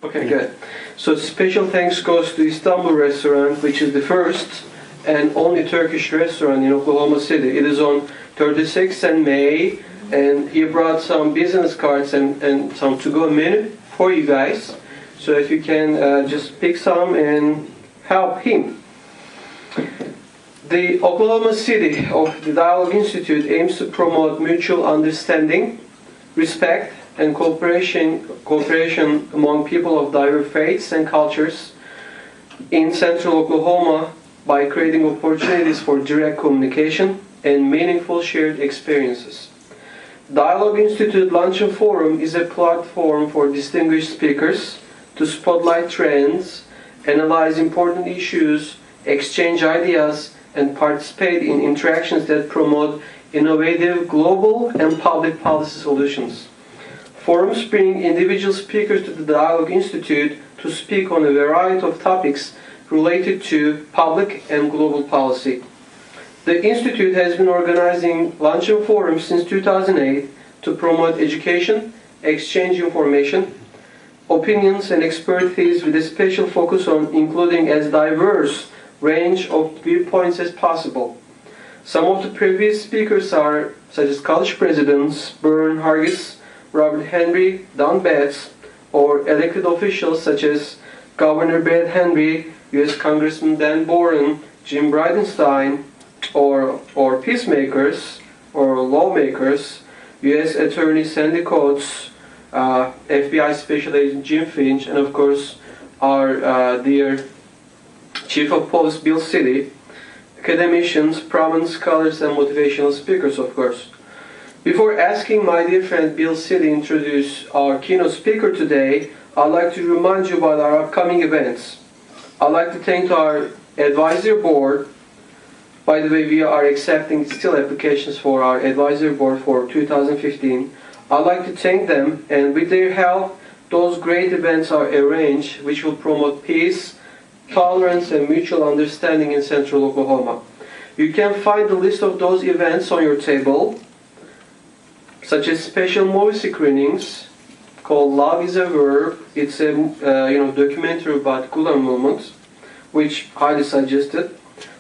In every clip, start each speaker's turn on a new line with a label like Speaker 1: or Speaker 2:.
Speaker 1: Okay, good. So special thanks goes to Istanbul restaurant, which is the first and only Turkish restaurant in Oklahoma City. It is on 36th and May, and he brought some business cards and some to-go menu for you guys. So if you can just pick some and help him. The Oklahoma City of the Dialogue Institute aims to promote mutual understanding, respect, and cooperation among people of diverse faiths and cultures in central Oklahoma by creating opportunities for direct communication and meaningful shared experiences. Dialogue Institute Luncheon Forum is a platform for distinguished speakers to spotlight trends, analyze important issues, exchange ideas, and participate in interactions that promote innovative global and public policy solutions. Forums bring individual speakers to the Dialogue Institute to speak on a variety of topics related to public and global policy. The Institute has been organizing luncheon forums since 2008 to promote education, exchange information, opinions, and expertise with a special focus on including as diverse range of viewpoints as possible. Some of the previous speakers are such as college presidents Bern Hargis, Robert Henry, Don Betts, or elected officials such as Governor Brad Henry, U.S. Congressman Dan Boren, Jim Bridenstine, or peacemakers or lawmakers, U.S. Attorney Sandy Coates, FBI Special Agent Jim Finch, and of course our dear Chief of Police Bill City, academicians, prominent scholars, and motivational speakers, of course. Before asking my dear friend Bill City to introduce our keynote speaker today, I'd like to remind you about our upcoming events. I'd like to thank our advisory board. By the way, we are accepting still applications for our advisory board for 2015. I'd like to thank them, and with their help, those great events are arranged which will promote peace, tolerance, and mutual understanding in central Oklahoma. You can find the list of those events on your table, such as special movie screenings called Love is a Verb. It's a documentary about Gulen movement, which highly suggested.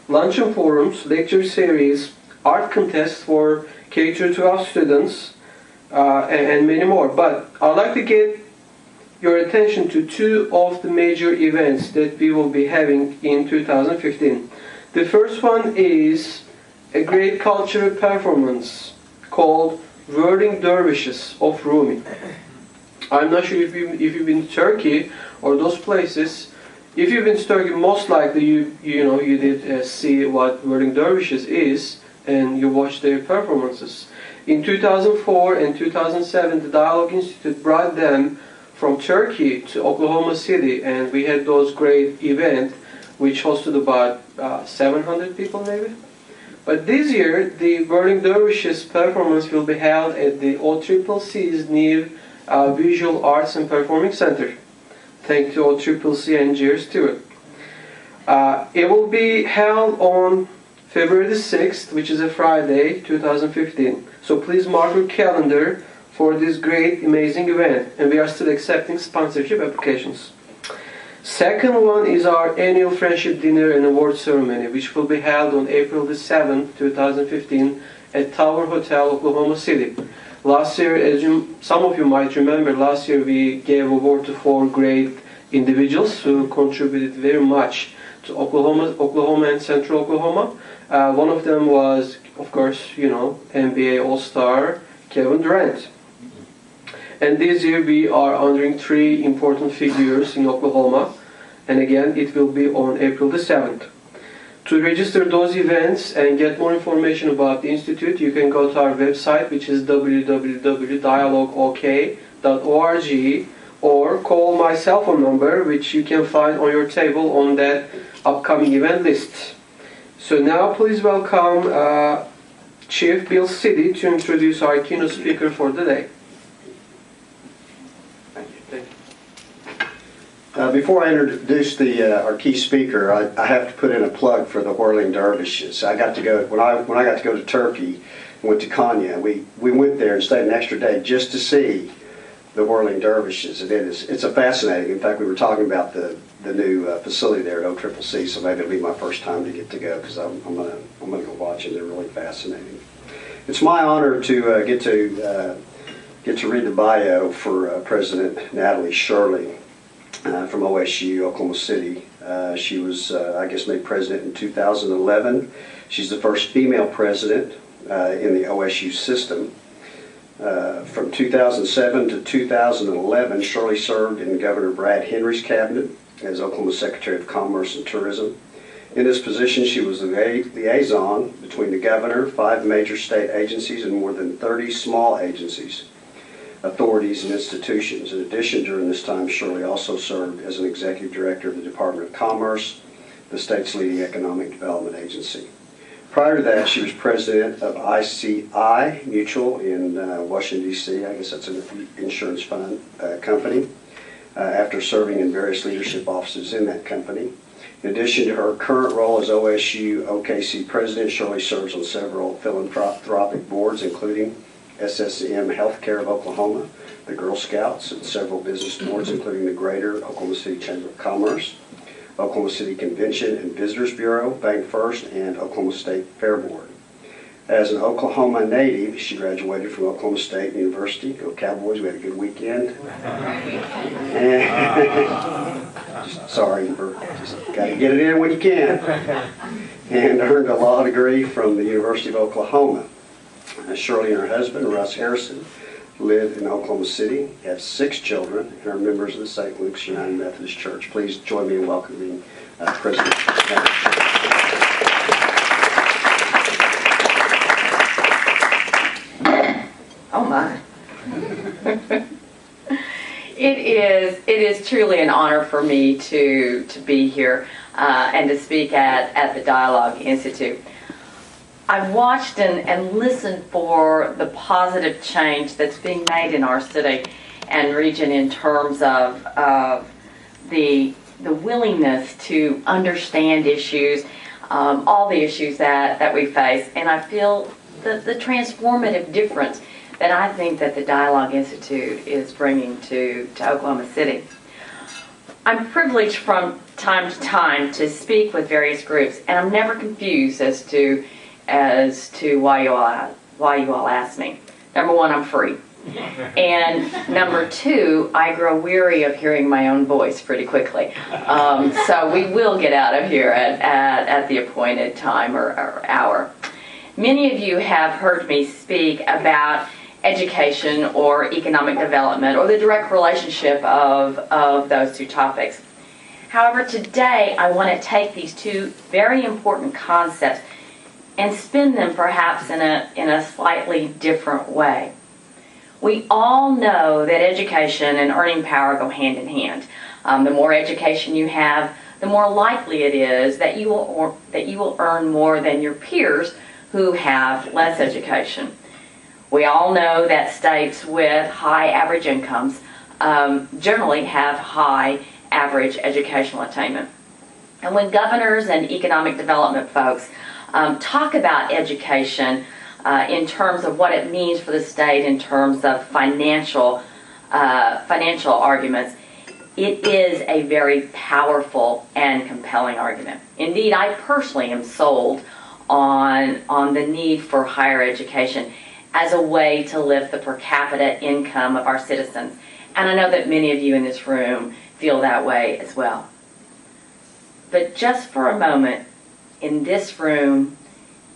Speaker 1: Luncheon forums, lecture series, art contests for K-12 students, and many more. But I'd like to get your attention to two of the major events that we will be having in 2015. The first one is a great cultural performance called Whirling Dervishes of Rumi. I'm not sure if you've been to Turkey or those places. If you've been to Turkey, most likely you did see what Whirling Dervishes is, and you watched their performances. In 2004 and 2007, the Dialogue Institute brought them from Turkey to Oklahoma City, and we had those great events which hosted about 700 people maybe. But this year, the Whirling Dervishes performance will be held at the OCCC's new Visual Arts and Performing Center. Thank you OCCC and cheers to it. It will be held on February the 6th, which is a Friday, 2015. So please mark your calendar for this great, amazing event. And we are still accepting sponsorship applications. Second one is our annual Friendship Dinner and Award Ceremony, which will be held on April the 7th, 2015 at Tower Hotel, Oklahoma City. Last year, as some of you might remember, last year we gave award to 4 great individuals who contributed very much to Oklahoma and Central Oklahoma. One of them was, of course, NBA All-Star Kevin Durant. And this year we are honoring 3 important figures in Oklahoma. And again, it will be on April the 7th. To register those events and get more information about the Institute, you can go to our website, which is www.dialogueok.org, or call my cell phone number, which you can find on your table on that upcoming event list. So now please welcome Chief Bill City to introduce our keynote speaker for the day.
Speaker 2: Before I introduce our key speaker, I have to put in a plug for the Whirling Dervishes. I got to go when I got to go to Turkey, went to Konya. We went there and stayed an extra day just to see the Whirling Dervishes. It's a fascinating. In fact, we were talking about the new facility there at OCCC, so maybe it'll be my first time to get to go because I'm gonna go watch it. They're really fascinating. It's my honor to get to read the bio for President Natalie Shirley from OSU, Oklahoma City. She was, I guess, made president in 2011. She's the first female president in the OSU system. From 2007 to 2011, Shirley served in Governor Brad Henry's cabinet as Oklahoma Secretary of Commerce and Tourism. In this position, she was the liaison between the governor, 5 major state agencies, and more than 30 small agencies, authorities, and institutions. In addition, during this time, Shirley also served as an executive director of the Department of Commerce, the state's leading economic development agency. Prior to that, she was president of ICI Mutual in Washington, D.C. I guess that's an insurance fund company, after serving in various leadership offices in that company. In addition to her current role as OSU OKC president, Shirley serves on several philanthropic boards, including SSM Healthcare of Oklahoma, the Girl Scouts, and several business boards, including the Greater Oklahoma City Chamber of Commerce, Oklahoma City Convention and Visitors Bureau, Bank First, and Oklahoma State Fair Board. As an Oklahoma native, she graduated from Oklahoma State University. Go Cowboys, we had a good weekend. Sorry, just got to get it in when you can. And earned a law degree from the University of Oklahoma. Shirley and her husband, Russ Harrison, live in Oklahoma City, have 6 children, and are members of the St. Luke's United Methodist Church. Please join me in welcoming President.
Speaker 3: Oh my. It is truly an honor for me to be here and to speak at the Dialogue Institute. I've watched and listened for the positive change that's being made in our city and region in terms of the willingness to understand issues, all the issues that we face, and I feel the transformative difference that I think that the Dialogue Institute is bringing to Oklahoma City. I'm privileged from time to time to speak with various groups, and I'm never confused as to why you all ask me. Number one, I'm free. And number two, I grow weary of hearing my own voice pretty quickly. So we will get out of here at the appointed time or hour. Many of you have heard me speak about education or economic development or the direct relationship of those two topics. However, today I want to take these two very important concepts and spin them perhaps in a slightly different way. We all know that education and earning power go hand in hand. The more education you have, the more likely it is that you will earn more than your peers who have less education. We all know that states with high average incomes generally have high average educational attainment. And when governors and economic development folks talk about education in terms of what it means for the state in terms of financial arguments, it is a very powerful and compelling argument. Indeed, I personally am sold on the need for higher education as a way to lift the per capita income of our citizens. And I know that many of you in this room feel that way as well. But just for a moment, in this room,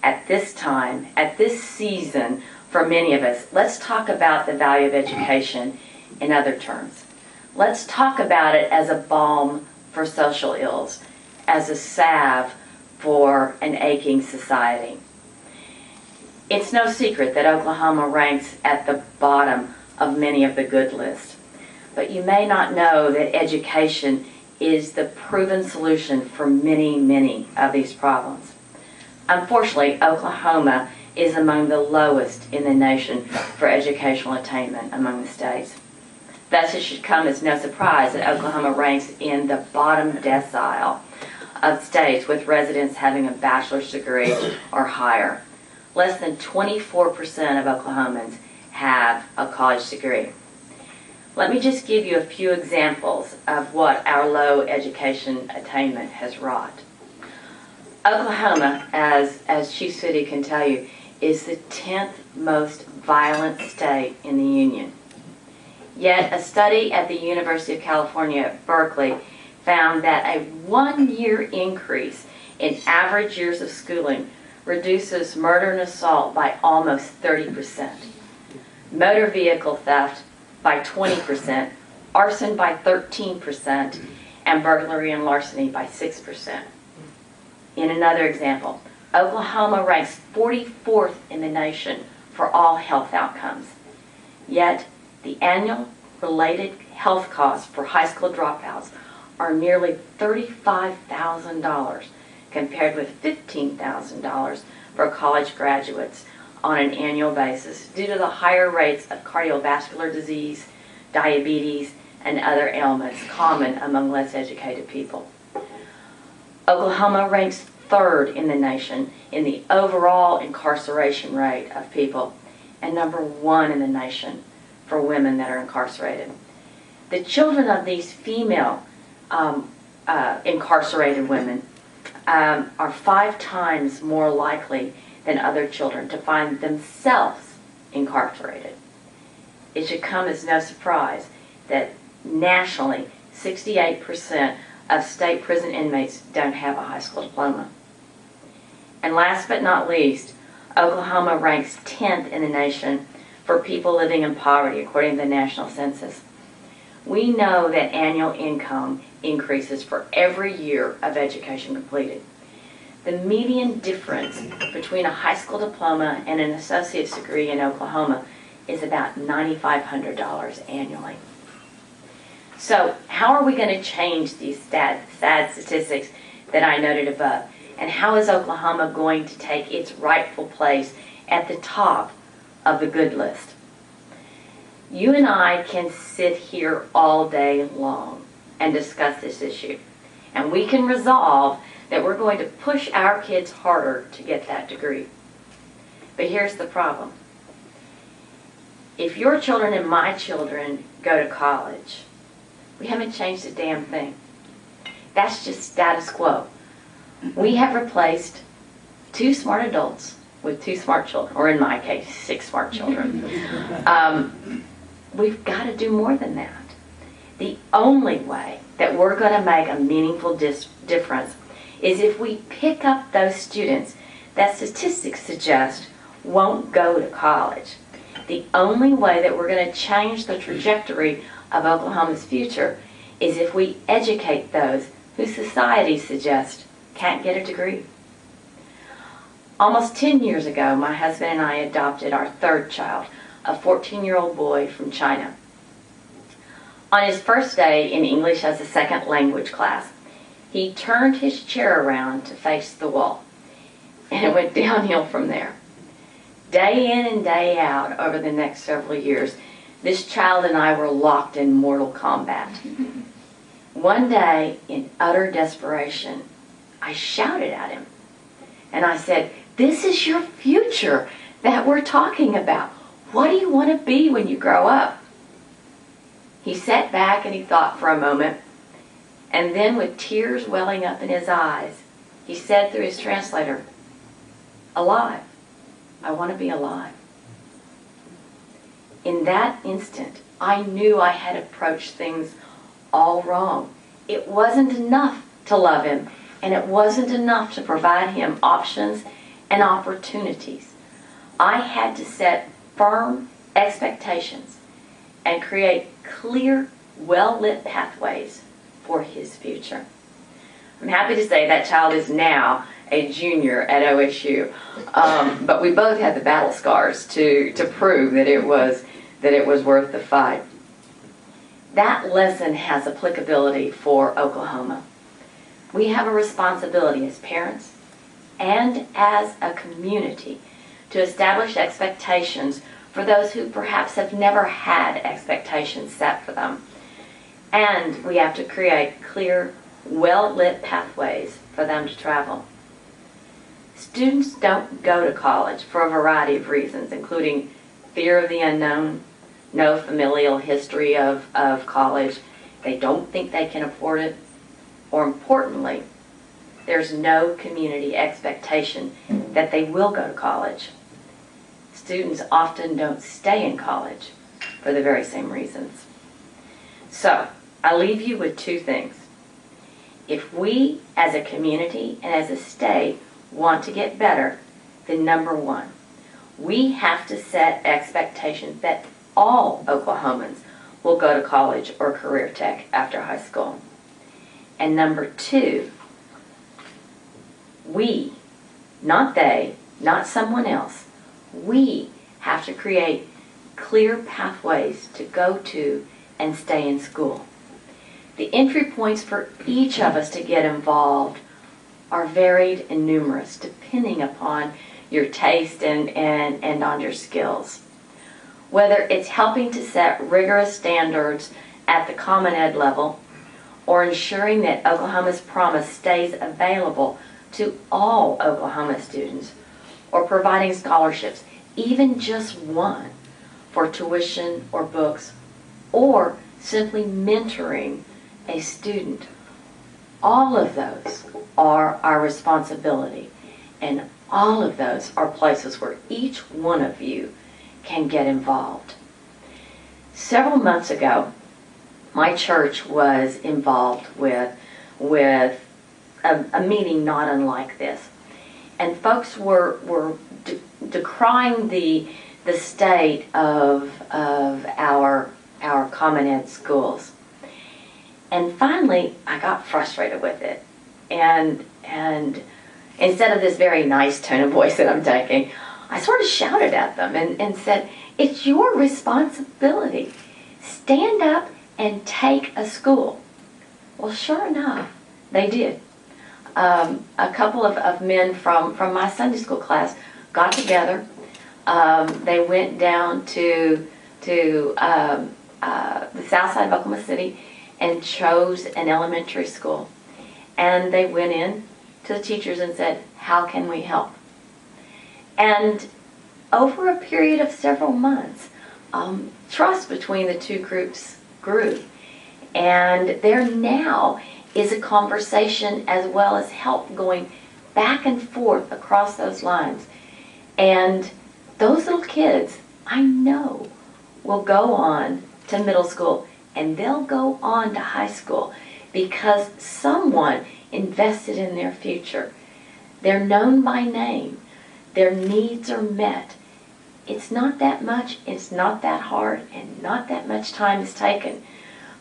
Speaker 3: at this time, at this season, for many of us, let's talk about the value of education in other terms. Let's talk about it as a balm for social ills, as a salve for an aching society. It's no secret that Oklahoma ranks at the bottom of many of the good lists. But you may not know that education is the proven solution for many, many of these problems. Unfortunately, Oklahoma is among the lowest in the nation for educational attainment among the states. Thus, it should come as no surprise that Oklahoma ranks in the bottom decile of states with residents having a bachelor's degree or higher. Less than 24% of Oklahomans have a college degree. Let me just give you a few examples of what our low education attainment has wrought. Oklahoma, as Chief City can tell you, is the 10th most violent state in the Union. Yet a study at the University of California at Berkeley found that a 1-year increase in average years of schooling reduces murder and assault by almost 30%, motor vehicle theft by 20%, arson by 13%, and burglary and larceny by 6%. In another example, Oklahoma ranks 44th in the nation for all health outcomes. Yet, the annual related health costs for high school dropouts are nearly $35,000 compared with $15,000 for college graduates on an annual basis due to the higher rates of cardiovascular disease, diabetes, and other ailments common among less educated people. Oklahoma ranks 3rd in the nation in the overall incarceration rate of people and number 1 in the nation for women that are incarcerated. The children of these female incarcerated women are 5 times more likely than other children to find themselves incarcerated. It should come as no surprise that nationally 68% of state prison inmates don't have a high school diploma. And last but not least, Oklahoma ranks 10th in the nation for people living in poverty according to the national census. We know that annual income increases for every year of education completed. The median difference between a high school diploma and an associate's degree in Oklahoma is about $9,500 annually. So how are we going to change these sad statistics that I noted above? And how is Oklahoma going to take its rightful place at the top of the good list? You and I can sit here all day long and discuss this issue. And we can resolve that we're going to push our kids harder to get that degree. But here's the problem. If your children and my children go to college, we haven't changed a damn thing. That's just status quo. We have replaced 2 smart adults with 2 smart children, or in my case, 6 smart children. We've got to do more than that. The only way that we're going to make a meaningful difference is if we pick up those students that statistics suggest won't go to college. The only way that we're going to change the trajectory of Oklahoma's future is if we educate those who society suggests can't get a degree. Almost 10 years ago, my husband and I adopted our 3rd child, a 14-year-old boy from China. On his first day in English as a second language class, he turned his chair around to face the wall, and it went downhill from there. Day in and day out over the next several years, this child and I were locked in mortal combat. One day, in utter desperation, I shouted at him, and I said, "This is your future that we're talking about. What do you want to be when you grow up?" He sat back and he thought for a moment, and then with tears welling up in his eyes, he said through his translator, "Alive. I want to be alive." In that instant, I knew I had approached things all wrong. It wasn't enough to love him, and it wasn't enough to provide him options and opportunities. I had to set firm expectations and create clear, well-lit pathways for his future. I'm happy to say that child is now a junior at OSU, but we both had the battle scars to prove that it was worth the fight. That lesson has applicability for Oklahoma. We have a responsibility as parents and as a community to establish expectations for those who perhaps have never had expectations set for them. And we have to create clear, well-lit pathways for them to travel. Students don't go to college for a variety of reasons, including fear of the unknown, no familial history of college, they don't think they can afford it, or importantly, there's no community expectation that they will go to college. Students often don't stay in college for the very same reasons. So, I leave you with two things. If we as a community and as a state want to get better, then number one, we have to set expectations that all Oklahomans will go to college or career tech after high school. And number two, we, not they, not someone else, we have to create clear pathways to go to and stay in school. The entry points for each of us to get involved are varied and numerous, depending upon your taste and on your skills. Whether it's helping to set rigorous standards at the Common Ed level, or ensuring that Oklahoma's Promise stays available to all Oklahoma students, or providing scholarships, even just one, for tuition or books, or simply mentoring a student. All of those are our responsibility, and all of those are places where each one of you can get involved. Several months ago, my church was involved with a meeting not unlike this. And folks were decrying the state of our Common Ed schools. And finally, I got frustrated with it. And instead of this very nice tone of voice that I'm taking, I sort of shouted at them and said, it's your responsibility. Stand up and take a school. Well, sure enough, they did. A couple of men from my Sunday school class got together. They went down to the south side of Oklahoma City and chose an elementary school. And they went in to the teachers and said, how can we help? And over a period of several months, trust between the two groups grew. And there now is a conversation as well as help going back and forth across those lines. And those little kids, I know, will go on to middle school and they'll go on to high school because someone invested in their future. They're known by name. Their needs are met. It's not that much, it's not that hard, and not that much time is taken.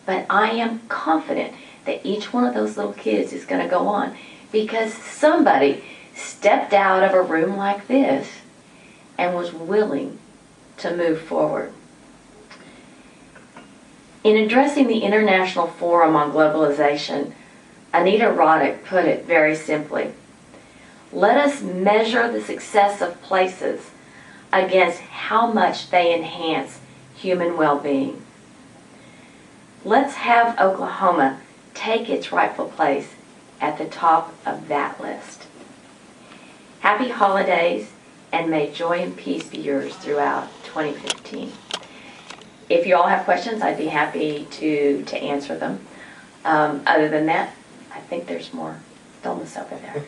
Speaker 3: But I am confident that each one of those little kids is going to go on because somebody stepped out of a room like this and was willing to move forward. In addressing the International Forum on Globalization, Anita Roddick put it very simply, let us measure the success of places against how much they enhance human well-being. Let's have Oklahoma take its rightful place at the top of that list. Happy holidays, and may joy and peace be yours throughout 2015. If you all have questions, I'd be happy to answer them. Other than that, I think there's more stillness over there.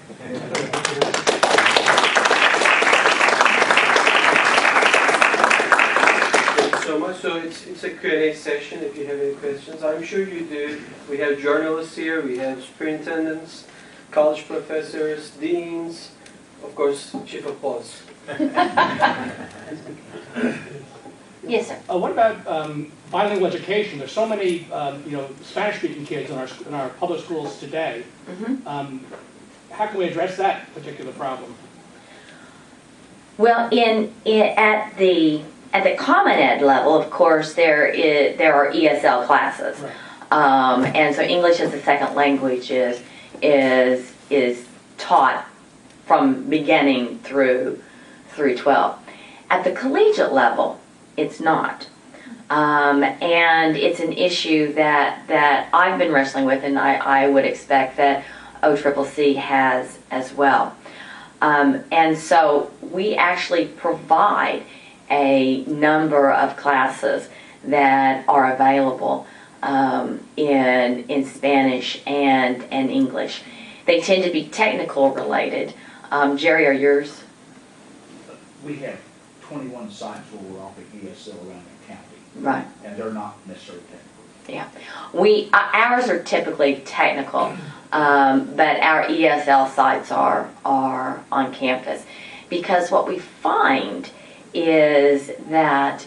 Speaker 1: Thank you so much. So it's a Q&A session if you have any questions. I'm sure you do. We have journalists here, we have superintendents, college professors, deans, of course, chief of police.
Speaker 3: Yes, sir.
Speaker 4: What about bilingual education? There's so many, Spanish-speaking kids in our public schools today.
Speaker 3: Mm-hmm.
Speaker 4: How can we address that particular problem?
Speaker 3: Well, at the Common Ed level, of course, there are ESL classes,
Speaker 4: Right.
Speaker 3: And so English as a second language is taught from beginning through 12. At the collegiate level, it's not. And it's an issue that I've been wrestling with, and I would expect that OCCC has as well. And so we actually provide a number of classes that are available in Spanish and English. They tend to be technical related. Jerry, are yours?
Speaker 5: We have 21 sites where we're offering ESL around the county,
Speaker 3: Right.
Speaker 5: and they're not necessarily technical.
Speaker 3: Yeah. Ours are typically technical, but our ESL sites are on campus, because what we find is that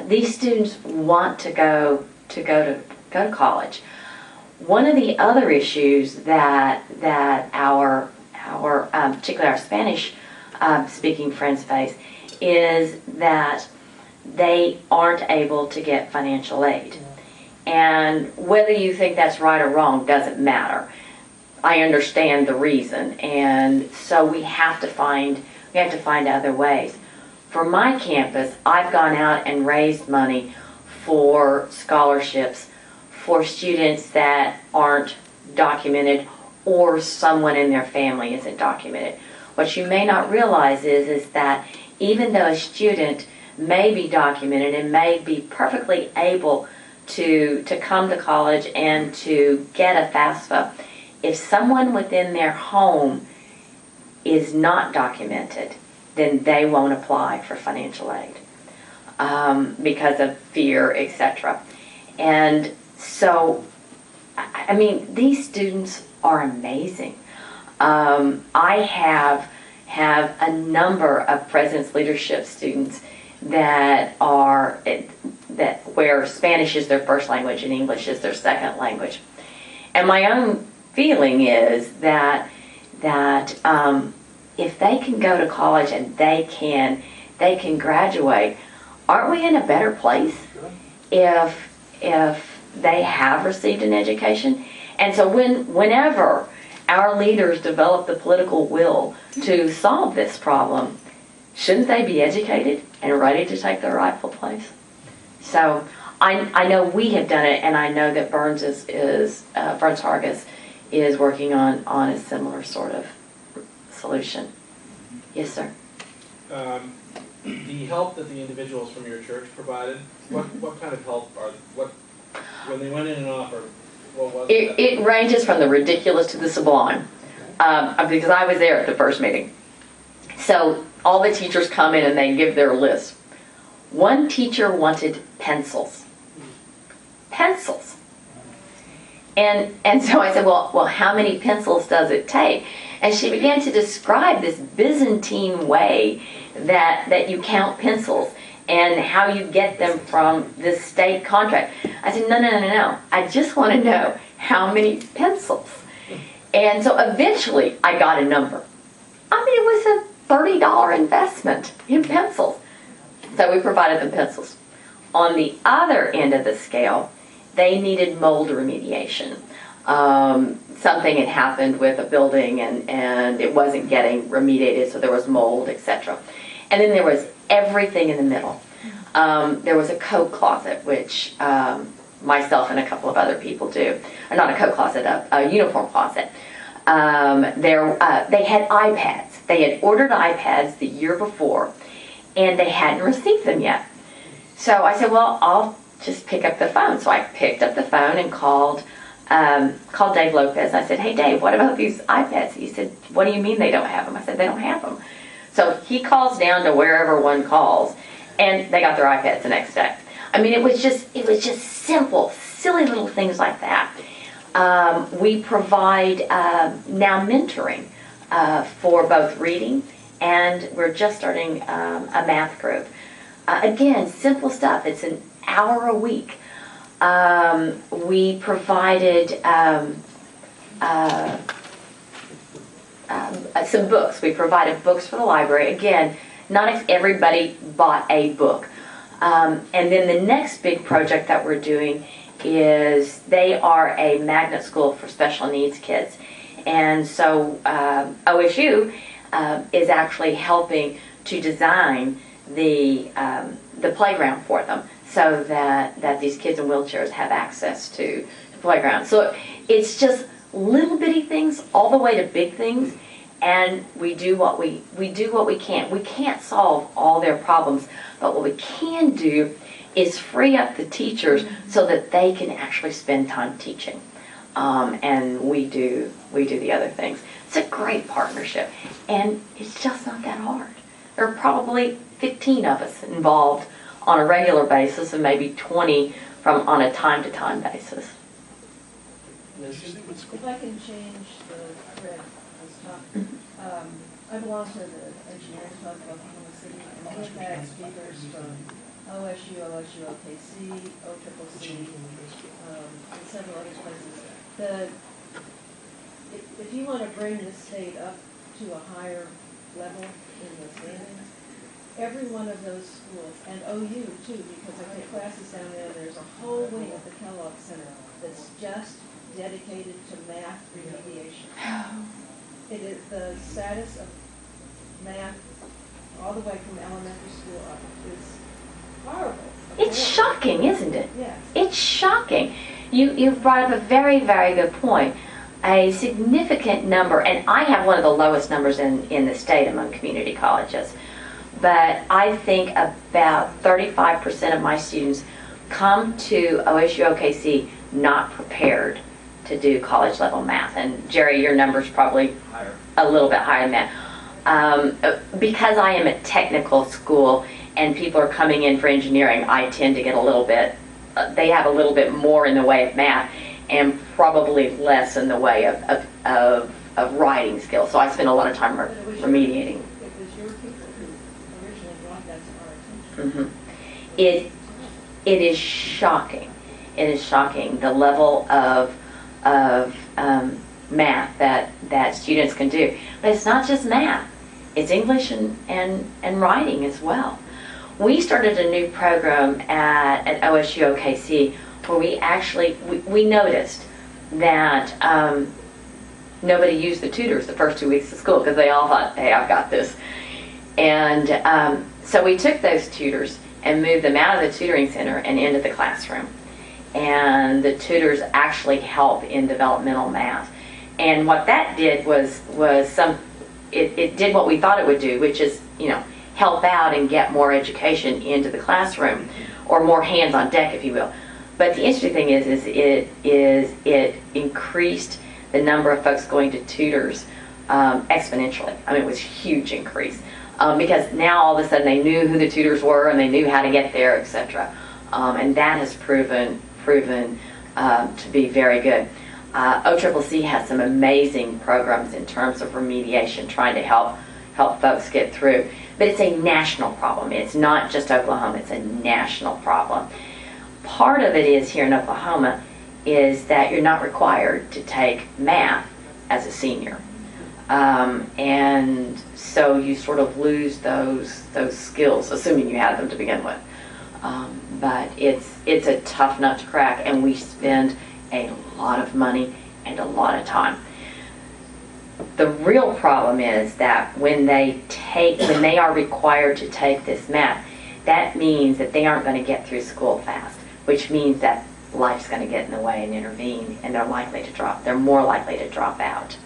Speaker 3: these students want to go to college. One of the other issues that our particularly our Spanish speaking friends face is that they aren't able to get financial aid. And whether you think that's right or wrong doesn't matter. I understand the reason, and so we have to find other ways. For my campus, I've gone out and raised money for scholarships for students that aren't documented or someone in their family isn't documented. What you may not realize is that even though a student may be documented and may be perfectly able to come to college and to get a FAFSA, if someone within their home is not documented, then they won't apply for financial aid because of fear, etc. And so, I mean, these students are amazing. I have a number of President's Leadership students that where Spanish is their first language and English is their second language. And my own feeling is that if they can go to college and they can graduate, aren't we in a better place if they have received an education? And so whenever our leaders develop the political will to solve this problem, shouldn't they be educated and ready to take their rightful place? So I know we have done it, and I know that Burns Hargis is working on a similar sort of solution. Yes, sir.
Speaker 6: The help that the individuals from your church provided, what kind of help when they went in and offered, what was it?
Speaker 3: It ranges from the ridiculous to the sublime, because I was there at the first meeting. So all the teachers come in and they give their list. One teacher wanted pencils. Pencils. And so I said, well, how many pencils does it take? And she began to describe this Byzantine way that you count pencils and how you get them from this state contract. I said, no. I just want to know how many pencils. And so eventually I got a number. I mean, it was a $30 investment in pencils. So we provided them pencils. On the other end of the scale, they needed mold remediation. Something had happened with a building and it wasn't getting remediated, so there was mold, etc. And then there was everything in the middle. There was a coat closet, which myself and a couple of other people do. Or not a coat closet, a uniform closet. They had iPads. They had ordered iPads the year before, and they hadn't received them yet. So I said, well, I'll just pick up the phone. So I picked up the phone and called Dave Lopez. I said, hey, Dave, what about these iPads? He said, what do you mean they don't have them? I said, they don't have them. So he calls down to wherever one calls, and they got their iPads the next day. I mean, it was just simple, silly little things like that. We provide now mentoring for both reading, and we're just starting a math group. Again, simple stuff. It's an hour a week. We provided some books. We provided books for the library. Again, not everybody bought a book. And then the next big project that we're doing is they are a magnet school for special needs kids. And so OSU is actually helping to design the playground for them so that these kids in wheelchairs have access to the playground. So it's just little bitty things all the way to big things. and we do what we can. We can't solve all their problems, but what we can do is free up the teachers so that they can actually spend time teaching. And we do the other things. It's a great partnership, and it's just not that hard. There are probably 15 of us involved on a regular basis, and maybe 20 on a time-to-time basis.
Speaker 7: If I can change the thread of this talk, I belong to the engineering club of Oklahoma City, and we've had speakers from OSU, OKC, OCCC, and several other places. If you want to bring the state up to a higher level in the standings, every one of those schools, and OU too, because I take classes down there, there's a whole wing at the Kellogg Center that's just dedicated to math remediation. It is the status of math all the way from elementary school up is horrible.
Speaker 3: It's shocking, isn't it?
Speaker 7: Yes.
Speaker 3: It's shocking. You've brought up a very, very good point. A significant number, and I have one of the lowest numbers in the state among community colleges, but I think about 35% of my students come to OSU OKC not prepared to do college level math. And Jerry, your number's probably
Speaker 5: Higher.
Speaker 3: a little bit higher than that. Because I am a technical school and people are coming in for engineering, I tend to get a little bit, they have a little bit more in the way of math and probably less in the way of writing skills. So I spend a lot of time remediating.
Speaker 7: It was your people who originally brought that to our attention.
Speaker 3: It is shocking. It is shocking the level of math that students can do. But it's not just math. It's English and writing as well. We started a new program at OSU OKC where we actually, we noticed that nobody used the tutors the first 2 weeks of school because they all thought, hey, I've got this. And so we took those tutors and moved them out of the tutoring center and into the classroom. And the tutors actually help in developmental math. And what that did was it did what we thought it would do, which is, help out and get more education into the classroom, or more hands on deck, if you will. But the interesting thing is it increased the number of folks going to tutors exponentially. I mean, it was a huge increase because now all of a sudden they knew who the tutors were and they knew how to get there, etc. And that has proven to be very good. OCCC has some amazing programs in terms of remediation, trying to help folks get through. But it's a national problem. It's not just Oklahoma. It's a national problem. Part of it is here in Oklahoma is that you're not required to take math as a senior. And so you sort of lose those skills, assuming you have them to begin with. But it's a tough nut to crack, and we spend a lot of money and a lot of time. The real problem is that when they are required to take this math, that means that they aren't going to get through school fast, which means that life's going to get in the way and intervene, and they're more likely to drop out.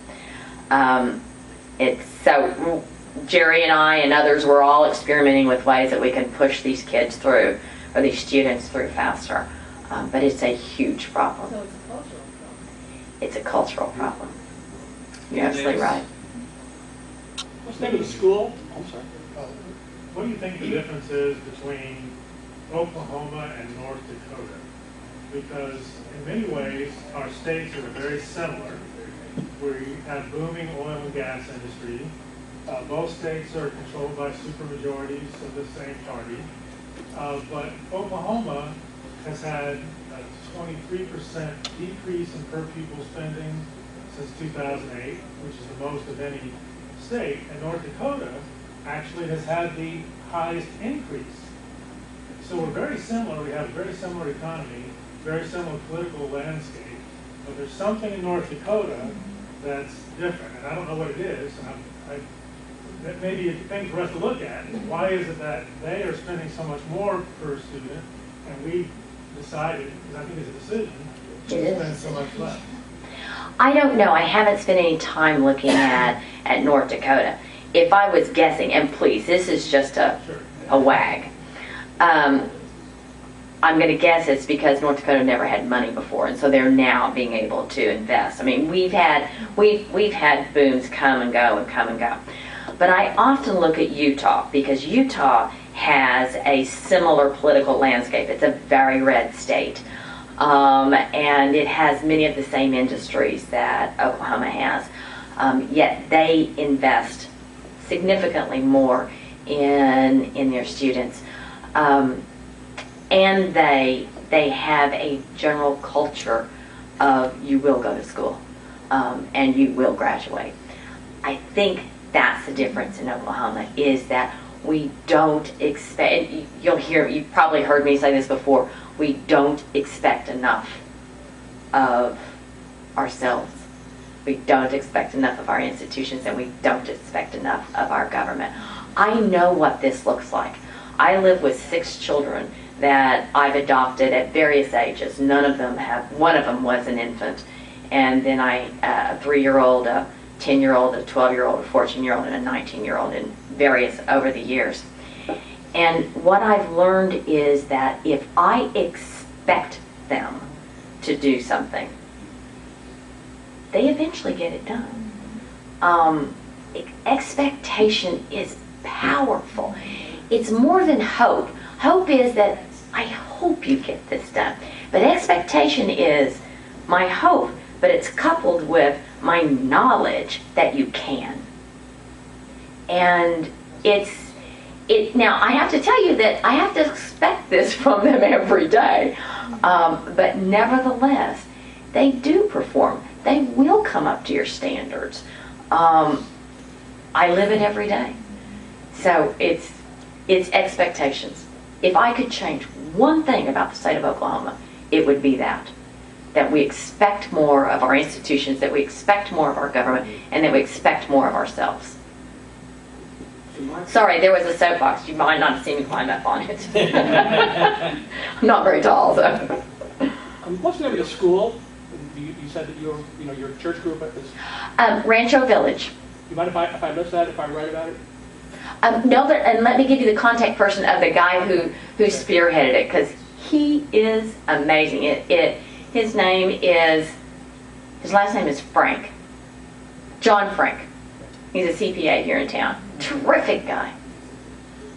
Speaker 3: So Jerry and I and others were all experimenting with ways that we can push these kids through, or these students through faster. But it's a huge problem.
Speaker 7: So it's a cultural problem.
Speaker 3: It's a cultural problem. You're absolutely right.
Speaker 4: Let's think of the school. I'm sorry.
Speaker 8: What do you think the difference is between Oklahoma and North Dakota? Because in many ways, our states are very similar, where you have booming oil and gas industry. Both states are controlled by supermajorities of the same party. But Oklahoma has had a 23% decrease in per pupil spending since 2008, which is the most of any state, and North Dakota actually has had the highest increase. So we're very similar. We have a very similar economy, very similar political landscape, but there's something in North Dakota that's different, and I don't know what it is. And that may be a thing for us to look at. Why is it that they are spending so much more per student, and we decided, because I think it's a decision, to spend so much less?
Speaker 3: I don't know. I haven't spent any time looking at North Dakota. If I was guessing, and please, this is just a wag. I'm going to guess it's because North Dakota never had money before, and so they're now being able to invest. I mean, we've had booms come and go and come and go. But I often look at Utah because Utah has a similar political landscape. It's a very red state. And it has many of the same industries that Oklahoma has. Yet they invest significantly more in their students. And they have a general culture of you will go to school and you will graduate. I think that's the difference in Oklahoma, is that we don't expect, you've probably heard me say this before, we don't expect enough of ourselves. We don't expect enough of our institutions, and we don't expect enough of our government. I know what this looks like. I live with 6 children that I've adopted at various ages. One of them was an infant. And then a 3-year-old, a 10-year-old, a 12-year-old, a 14-year-old, and a 19-year-old, and various over the years. And what I've learned is that if I expect them to do something, they eventually get it done. Expectation is powerful. It's more than hope. Hope is that I hope you get this done. But expectation is my hope, but it's coupled with my knowledge that you can. And now I have to tell you that I have to expect this from them every day. But nevertheless, they do perform. They will come up to your standards. I live it every day. So it's expectations. If I could change one thing about the state of Oklahoma, it would be that we expect more of our institutions, that we expect more of our government, and that we expect more of ourselves. Sorry, there was a soapbox. You might not have seen me climb up on it. I'm not very tall, so.
Speaker 4: What's the name of the school? You said that your church group is...
Speaker 3: Rancho Village.
Speaker 4: You mind if I list that, if I write about it?
Speaker 3: No, and let me give you the contact person of the guy who spearheaded it, because he is amazing. His last name is Frank. John Frank. He's a CPA here in town. Terrific guy.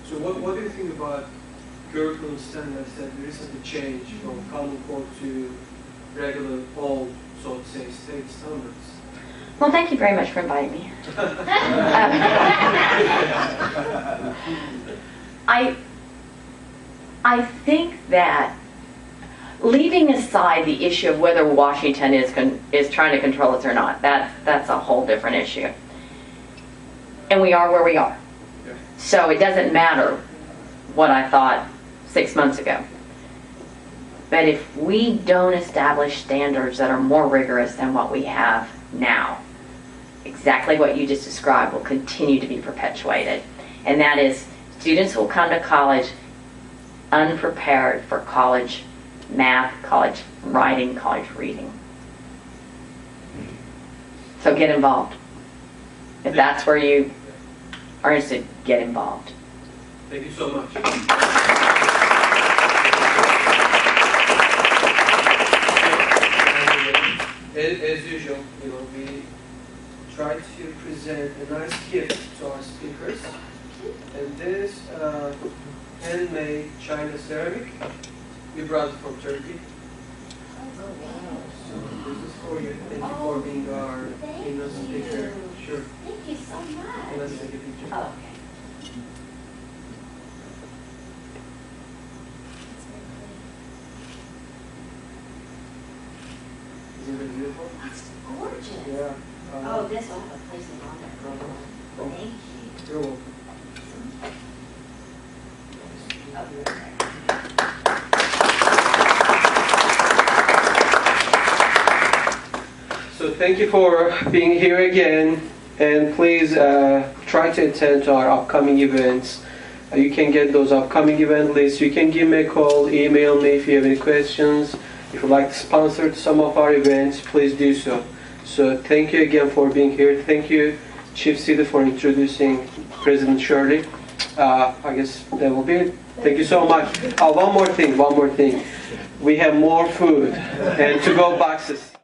Speaker 1: So what do you think about curriculum standards that recently changed from Common Core to regular old, so to say, state standards?
Speaker 3: Well, thank you very much for inviting me. I think that, leaving aside the issue of whether Washington is trying to control us or not, that's a whole different issue. And we are where we are.
Speaker 1: Yeah.
Speaker 3: So it doesn't matter what I thought 6 months ago. But if we don't establish standards that are more rigorous than what we have now, exactly what you just described will continue to be perpetuated. And that is, students will come to college unprepared for college math, college writing, college reading. So get involved. If that's where you are interested, get involved.
Speaker 1: Thank you so much. As usual, we try to present a nice gift to our speakers. And this handmade China ceramic, we brought it from Turkey.
Speaker 7: Oh, wow.
Speaker 1: So this is for you. Thank you for being our keynote speaker. Sure.
Speaker 3: Thank you so much.
Speaker 1: Let's take a picture.
Speaker 3: Oh, okay.
Speaker 1: Isn't it beautiful?
Speaker 3: That's gorgeous.
Speaker 1: Yeah.
Speaker 3: Oh, this will have a place in London. Thank you.
Speaker 1: You're welcome. So thank you for being here again, and please try to attend to our upcoming events. You can get those upcoming event lists. You can give me a call, email me if you have any questions. If you'd like to sponsor some of our events, please do so. So thank you again for being here. Thank you, Chief City, for introducing President Shirley. I guess that will be it. Thank you so much. One more thing. We have more food and to-go boxes.